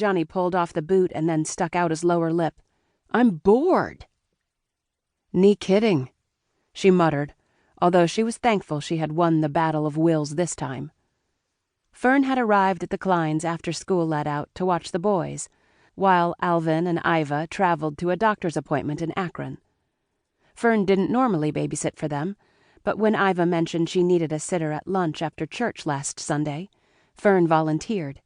Johnny pulled off the boot and then stuck out his lower lip. "I'm bored." "Nee kidding," she muttered, although she was thankful she had won the battle of wills this time. Fern had arrived at the Kleins after school let out to watch the boys, while Alvin and Iva traveled to a doctor's appointment in Akron. Fern didn't normally babysit for them, but when Iva mentioned she needed a sitter at lunch after church last Sunday, Fern volunteered.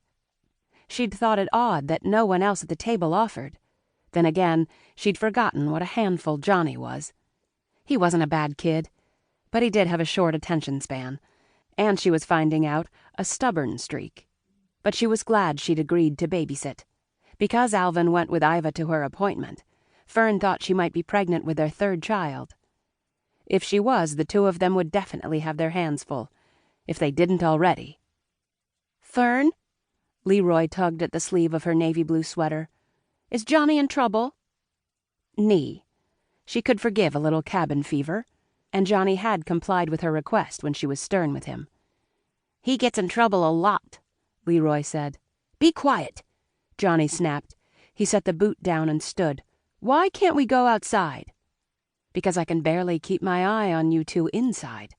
She'd thought it odd that no one else at the table offered. Then again, she'd forgotten what a handful Johnny was. He wasn't a bad kid, but he did have a short attention span, and she was finding out a stubborn streak. But she was glad she'd agreed to babysit. Because Alvin went with Iva to her appointment, Fern thought she might be pregnant with their third child. If she was, the two of them would definitely have their hands full, if they didn't already. "Fern?" Leroy tugged at the sleeve of her navy blue sweater. "Is Johnny in trouble?" Nee. She could forgive a little cabin fever, and Johnny had complied with her request when she was stern with him. "He gets in trouble a lot," Leroy said. "Be quiet," Johnny snapped. He set the boot down and stood. "Why can't we go outside?" "Because I can barely keep my eye on you two inside."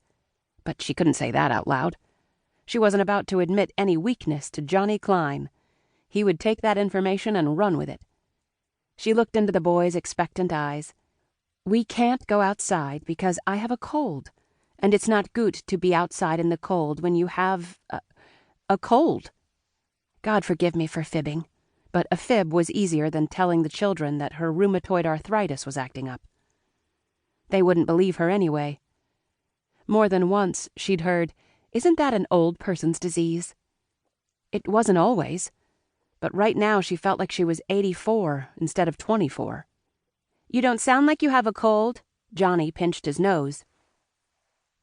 But she couldn't say that out loud. She wasn't about to admit any weakness to Johnny Klein. He would take that information and run with it. She looked into the boy's expectant eyes. "We can't go outside because I have a cold, and it's not good to be outside in the cold when you have a cold." God forgive me for fibbing, but a fib was easier than telling the children that her rheumatoid arthritis was acting up. They wouldn't believe her anyway. More than once she'd heard, "Isn't that an old person's disease?" It wasn't always, but right now she felt like she was 84 instead of 24. "You don't sound like you have a cold." Johnny pinched his nose.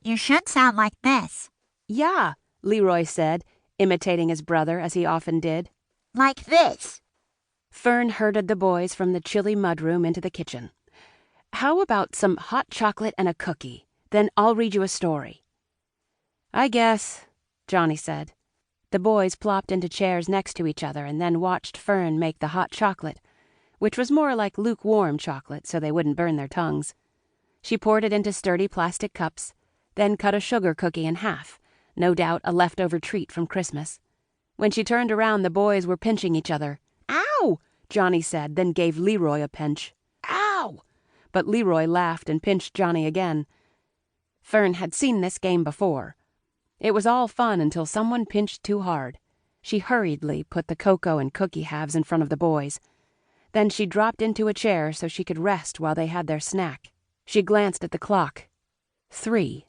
"You should sound like this." "Yeah," Leroy said, imitating his brother as he often did. "Like this." Fern herded the boys from the chilly mudroom into the kitchen. "How about some hot chocolate and a cookie? Then I'll read you a story." "I guess," Johnny said. The boys plopped into chairs next to each other and then watched Fern make the hot chocolate, which was more like lukewarm chocolate so they wouldn't burn their tongues. She poured it into sturdy plastic cups, then cut a sugar cookie in half, no doubt a leftover treat from Christmas. When she turned around, the boys were pinching each other. "Ow!" Johnny said, then gave Leroy a pinch. "Ow!" But Leroy laughed and pinched Johnny again. Fern had seen this game before. It was all fun until someone pinched too hard. She hurriedly put the cocoa and cookie halves in front of the boys. Then she dropped into a chair so she could rest while they had their snack. She glanced at the clock. 3.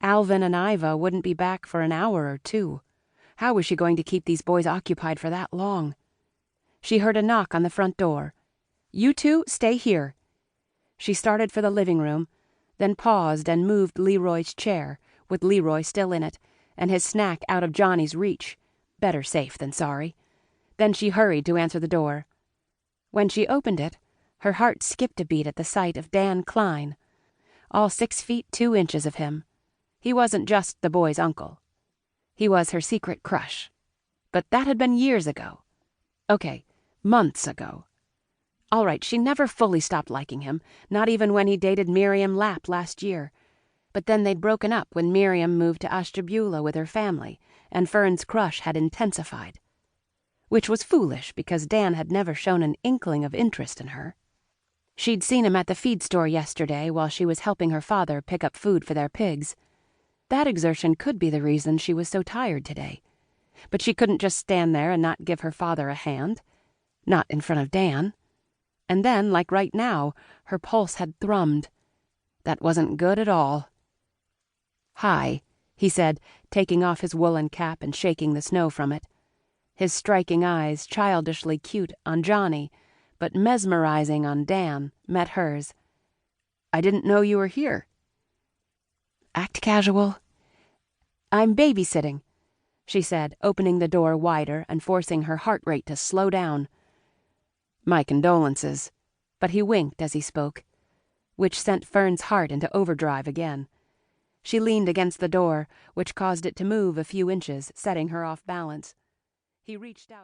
Alvin and Iva wouldn't be back for an hour or two. How was she going to keep these boys occupied for that long? She heard a knock on the front door. "You two, stay here." She started for the living room, then paused and moved Leroy's chair, with Leroy still in it, and his snack out of Johnny's reach. Better safe than sorry. Then she hurried to answer the door. When she opened it, her heart skipped a beat at the sight of Dan Klein. All 6 feet 2 inches of him. He wasn't just the boy's uncle. He was her secret crush. But that had been years ago. Okay, months ago. All right, she never fully stopped liking him, not even when he dated Miriam Lapp last year. But then they'd broken up when Miriam moved to Ashtabula with her family, and Fern's crush had intensified. Which was foolish because Dan had never shown an inkling of interest in her. She'd seen him at the feed store yesterday while she was helping her father pick up food for their pigs. That exertion could be the reason she was so tired today. But she couldn't just stand there and not give her father a hand. Not in front of Dan. And then, like right now, her pulse had thrummed. That wasn't good at all. "Hi," he said, taking off his woolen cap and shaking the snow from it. His striking eyes, childishly cute on Johnny, but mesmerizing on Dan, met hers. "I didn't know you were here." "Act casual." "I'm babysitting," she said, opening the door wider and forcing her heart rate to slow down. "My condolences," but he winked as he spoke, which sent Fern's heart into overdrive again. She leaned against the door, which caused it to move a few inches, setting her off balance. He reached out.